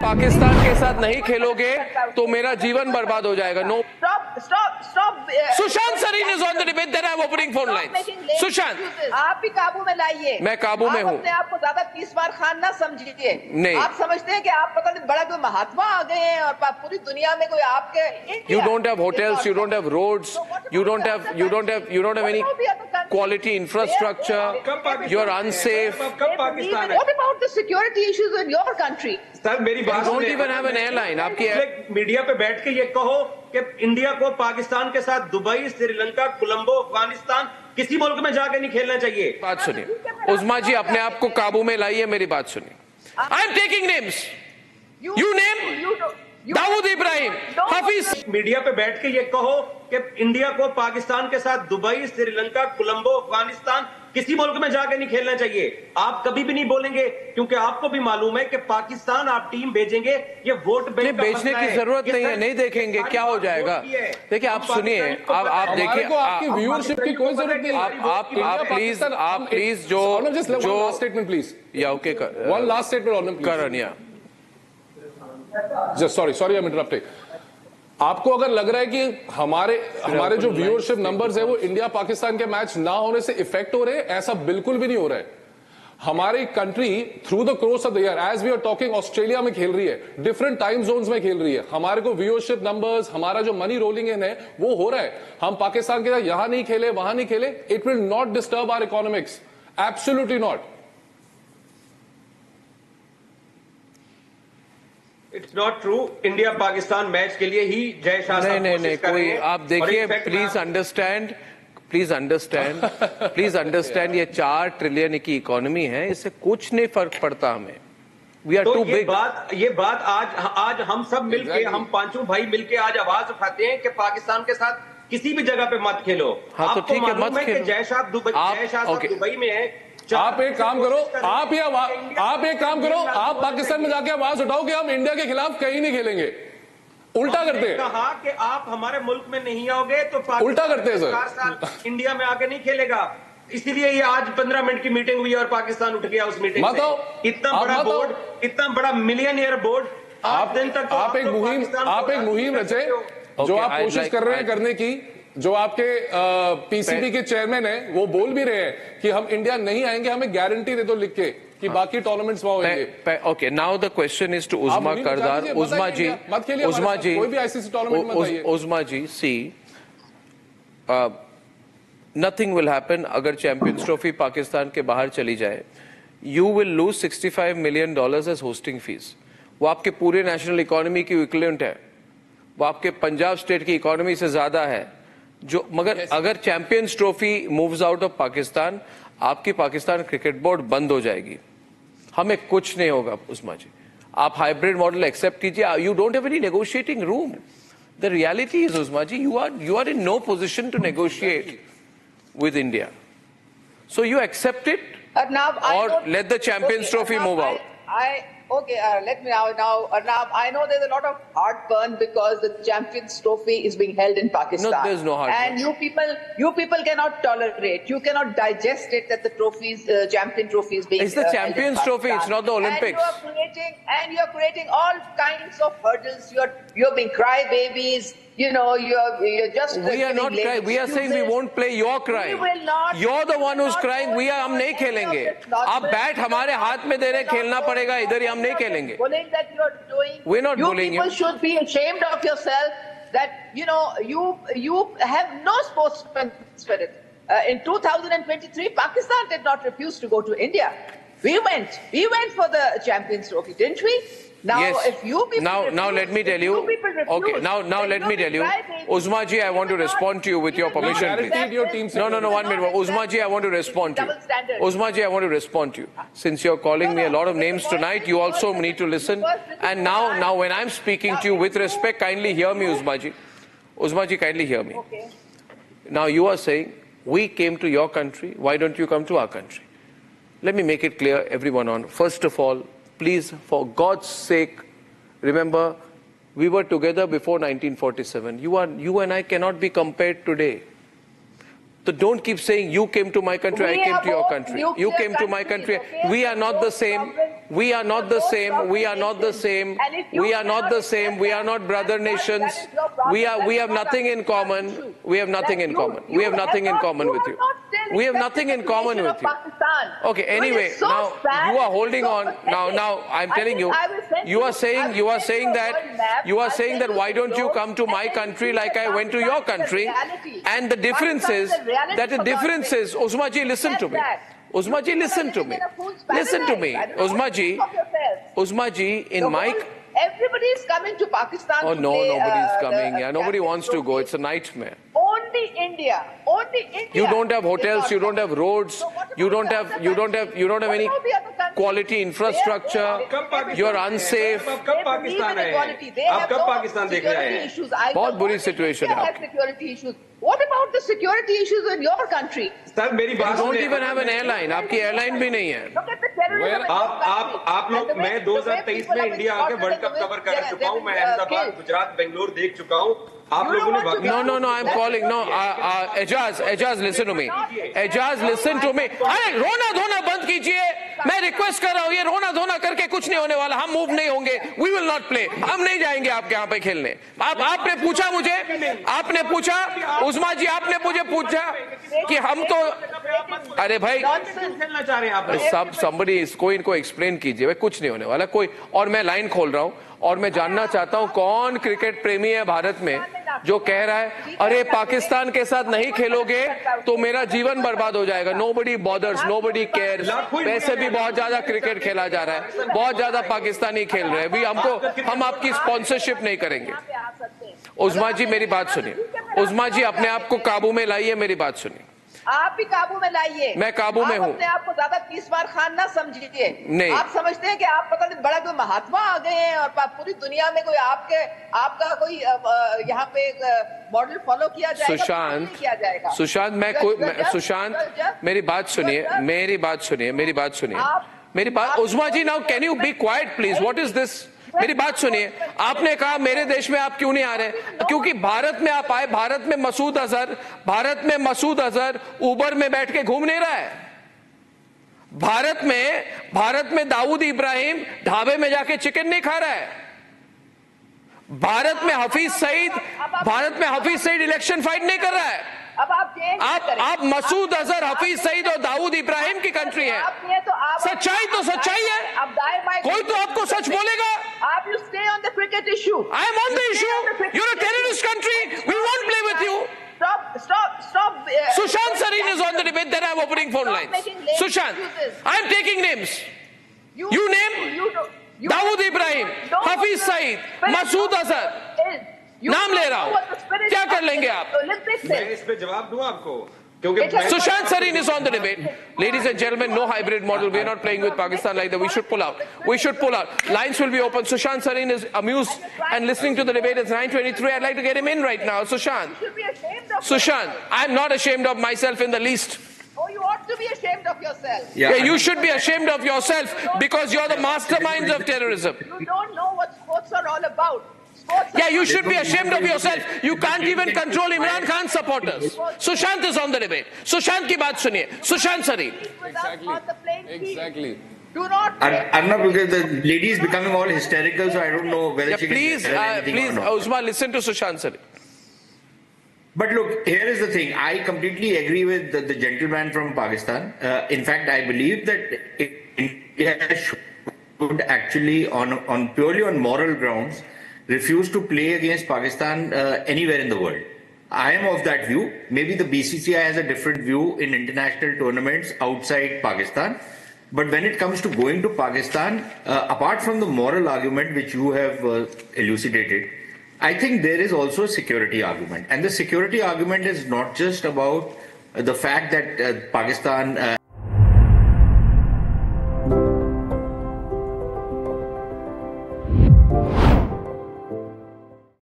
पाकिस्तान के साथ नहीं खेलोगे तो मेरा जीवन बर्बाद हो जाएगा. No. Stop. Sushant Sareen is on the debate. Then I am opening phone lines. Sushant, आप भी काबू में लाइए. मैं काबू में हूँ. अपने आप को ज्यादा 30 बार खान ना समझिए. नहीं. आप समझते हैं कि आप पता नहीं बड़ा कोई महात्मा आ गए हैं और पूरी दुनिया में कोई आपके. You don't have hotels, you don't have roads, you don't have any quality infrastructure. You are unsafe. What about the security issues in your country? Sir मेरी बात You don't even have an airline. आपकी media पे बैठ के ये कहो कि India को पाकिस्तान के साथ दुबई, श्रीलंका, कोलंबो, अफगानिस्तान किसी मुल्क में जाके नहीं खेलना चाहिए. बात सुनिए. उस्मा जी, अपने आप को काबू में लाइए. मेरी बात सुनिए. I am taking names. You name Dawood Ibrahim, Hafiz. Media पे बैठ के ये कहो कि इंडिया को पाकिस्तान के साथ दुबई, श्रीलंका, कोलंबो, अफगानिस्तान किसी मुल्क में जाके नहीं खेलना चाहिए. आप कभी भी नहीं बोलेंगे क्योंकि आपको भी मालूम है कि पाकिस्तान आप टीम भेजेंगे ये वोट बैंक बेचने की जरूरत नहीं है. नहीं देखेंगे क्या हो जाएगा. देखिए, आप सुनिए. आप देखिए, आपकी व्यूअरशिप की कोई जरूरत नहीं. आप प्लीज जो स्टेटमेंट प्लीज. या ओके, वन लास्ट स्टेटमेंट करनिया. Sorry I am interrupting. आपको अगर लग रहा है कि हमारे जो व्यूअरशिप नंबर्स है वो इंडिया पाकिस्तान के मैच ना होने से इफेक्ट हो रहे हैं, ऐसा बिल्कुल भी नहीं हो रहा है. हमारी country through the course of the year as we are talking Australia में खेल रही है, डिफरेंट टाइम जोन्स में खेल रही है. हमारे को व्यूअरशिप नंबर्स, हमारा जो मनी रोलिंग इन है वो हो रहा है. हम पाकिस्तान के साथ यहां नहीं खेले, वहां नहीं खेले, it will not disturb our economics. Absolutely not. It's not true. India Pakistan match के लिए ही जय शाह साहब नहीं कोई. आप देखिए, प्लीज अंडरस्टैंड ये 4 ट्रिलियन की इकोनॉमी है, इससे कुछ नहीं फर्क पड़ता हमें. We are too big. ये बात आज हम सब मिलके, हम पांचों भाई मिलके आज आवाज उठाते हैं कि पाकिस्तान के साथ किसी भी जगह पे मत खेलो. हाँ, तो ठीक है, मत खेलो. जय शाह दुबई में है. आप एक काम करो, आप पाकिस्तान में जाके आवाज उठाओ कि हम इंडिया के खिलाफ कहीं नहीं खेलेंगे. उल्टा करते हैं. कहा कि आप हमारे मुल्क में नहीं आओगे तो उल्टा करते हैं सर. इंडिया में आके नहीं खेलेगा. इसीलिए ये आज 15 मिनट की मीटिंग हुई और पाकिस्तान उठ गया उस मीटिंग से. इतना बड़ा बोर्ड, इतना बड़ा मिलियनियर बोर्ड, 8 दिन तक आप एक मुहिम रचे जो आप कोशिश कर रहे हैं करने की. जो आपके पीसीबी के चेयरमैन है वो बोल भी रहे हैं कि हम इंडिया नहीं आएंगे, हमें गारंटी दे दो लिख के कि बाकी टूर्नामेंट्स वहां होंगे. Okay, now the question is to Uzma Kardar. Uzma ji, see, nothing will happen अगर चैंपियंस ट्रॉफी पाकिस्तान के बाहर चली जाए. You will lose $65 million as hosting fee. वो आपके पूरे नेशनल इकोनॉमी की इक्विवेलेंट है. वो आपके पंजाब स्टेट की इकोनॉमी से ज्यादा है. मगर अगर champions trophy moves out of Pakistan, आपकी पाकिस्तान क्रिकेट बोर्ड बंद हो जाएगी. हमें कुछ नहीं होगा. उस्मा जी, आप हाइब्रिड मॉडल एक्सेप्ट कीजिए. You don't have any negotiating room. The reality is, Uzma ji, you are in no position to negotiate with India. So you accept it or let the Champions Trophy move out? Let me now. I know there's a lot of heartburn because the Champions Trophy is being held in Pakistan. No, there's no heartburn. And you people cannot tolerate. You cannot digest it that the Champion Trophy is being. It's the Champions Trophy. It's not the Olympics. And you are creating all kinds of hurdles. You're being crybabies. You know, you're just. We are not crying. We are saying we won't play. You're crying. We will not. You're the one who's crying. हम नहीं खेलेंगे. आप bat हमारे हाथ में दे रहे, खेलना पड़ेगा. इधर ही हम नहीं खेलेंगे. Bullying that you're doing. We're not bullying you. You people should be ashamed of yourself. That you have no sportsman spirit. In 2023, Pakistan did not refuse to go to India. We went for the Champions Trophy, didn't we? Now, yes. If you people now let me tell you. Okay, now let me tell you. Uzma ji, I want to respond to you with your permission, please. No, 1 minute. Uzma ji, I want to respond to you. Uzma ji, I want to respond to you. Since you're calling me a lot of names tonight, you also need to listen. And now when I'm speaking to you with respect, kindly hear me, Uzma ji. Uzma ji, kindly hear me. Okay. Now you are saying, we came to your country, why don't you come to our country? Let me make it clear, everyone on. First of all, please, for God's sake, remember, we were together before 1947. You and I cannot be compared today. So don't keep saying, you came to my country, I came to your country. You came to my country. We are not the same. We are not the same. We are not the same. We are not the same. We are not brother nations. We have nothing in common. We have nothing in common. We have nothing in common with you. We have nothing in common with you. Okay, anyway, now you are holding on. Now I'm telling you, you are saying that why don't you come to my country like I went to your country? And the difference is Uzma ji, listen to me. Uzma ji, listen to me. Listen to me. Uzma ji, in my... Everybody is coming to Pakistan. Oh no, nobody is coming. Yeah, nobody wants to go. It's a nightmare. Only India. Only India. You don't have hotels. You don't have roads. You don't have any quality infrastructure. You are unsafe. अब कब पाकिस्तान है? आप कब पाकिस्तान देख रहे हैं? बहुत बुरी situation है आपकी. Security issues. What about the security issues in your country? Sir मेरी बात You don't सुनिए. even have an airline. आपकी airline भी नहीं है. Look at the terrorism. आप लोग, मैं 2023 में इंडिया आके वर्ल्ड कप कवर कर चुका हूँ. मैं अहमदाबाद, गुजरात, बेंगलोर देख चुका हूँ. आप लोगों ने बाकी No, I'm calling. No, Ejaz, listen to me. Ejaz, listen to me. अरे रोना धोना बंद कीजिए. मैं रिक्वेस्ट कर रहा हूँ, ये रोना धोना करके कुछ नहीं होने वाला. हम मूव नहीं होंगे. We will not play. हम नहीं जाएंगे आपके यहाँ पे खेलने. आपने पूछा मुझे, उस्मा जी आपने मुझे पूछा कि हम तो, अरे भाई खेलना चाह रहे हैं आप. somebody कोई इनको एक्सप्लेन कीजिए. भाई कुछ नहीं होने वाला कोई. और मैं लाइन खोल रहा हूँ और मैं जानना चाहता हूँ कौन क्रिकेट प्रेमी है भारत में जो कह रहा है अरे पाकिस्तान के साथ नहीं खेलोगे तो मेरा जीवन बर्बाद हो जाएगा. Nobody bothers, nobody cares. वैसे भी बहुत ज्यादा क्रिकेट खेला जा रहा है. बहुत ज्यादा पाकिस्तानी खेल रहे हैं. भी हम आपकी स्पॉन्सरशिप नहीं करेंगे. उस्मा जी मेरी बात सुनिए. उस्मा जी अपने आप को काबू में लाइए. मेरी बात सुनिए. आप भी काबू में लाइए. मैं काबू में हूँ. अपने आप को ज्यादा 30 बार खान ना समझिए. नहीं. आप समझते हैं कि आप पता नहीं बड़ा कोई महात्मा आ गए हैं और पूरी दुनिया में कोई आपका कोई यहाँ पे मॉडल फॉलो किया जाएगा. सुशांत मेरी बात सुनिए. Uzma ji now can you be quiet please. What is this? मेरी बात सुनिए. आपने कहा मेरे देश में आप क्यों नहीं आ रहे? क्योंकि भारत में आप आए. भारत में मसूद अजहर ऊबर में बैठ के घूम नहीं रहा है. भारत में दाऊद इब्राहिम ढाबे में जाके चिकन नहीं खा रहा है. भारत में हफीज सईद इलेक्शन फाइट नहीं कर रहा है. आप मसूद अजहर, हफीज सईद और दाऊद इब्राहिम की कंट्री है. सच्चाई तो सच्चाई है. कोई तो आपको सच बोलेगा. आप you stay on the cricket issue. I am on the issue. You're a terrorist country. We won't play with you. Stop. Sushant Sareen is on the debate. Then I'm opening phone lines. Sushant, I'm taking names. You name Dawood Ibrahim, Hafiz Saeed, Masood Azhar. नाम ले रहा हूँ. क्या कर लेंगे आप? मैं इस पे जवाब दूं आपको क्योंकि Sushant Sareen is on the debate. Ladies and gentlemen, no hybrid model. We are not playing with Pakistan like that. We should pull out. Lines will be open. Sushant Sareen is amused and listening to the debate. It's 9:23. I'd like to get him in right now. Sushant, I'm not ashamed of myself in the least. Oh, you ought to be ashamed of yourself. Yeah, you should be ashamed of yourself because you're the masterminds of terrorism. You don't know what sports are all about. Yeah, you should be ashamed of yourself. You can't even control Imran Khan's supporters. Sushant is on the debate. Sushant की बात सुनिए. Sushant Sareen. Exactly. Do not. Arnab, because the lady is becoming all hysterical, so I don't know whether she please, can tell anything or not. Uzma, listen to Sushant Sareen. But look, here is the thing. I completely agree with the gentleman from Pakistan. In fact, I believe that India should actually, purely on moral grounds, refuse to play against Pakistan anywhere in the world. I am of that view. Maybe the BCCI has a different view in international tournaments outside Pakistan. But when it comes to going to Pakistan, apart from the moral argument which you have elucidated, I think there is also a security argument. And the security argument is not just about the fact that Pakistan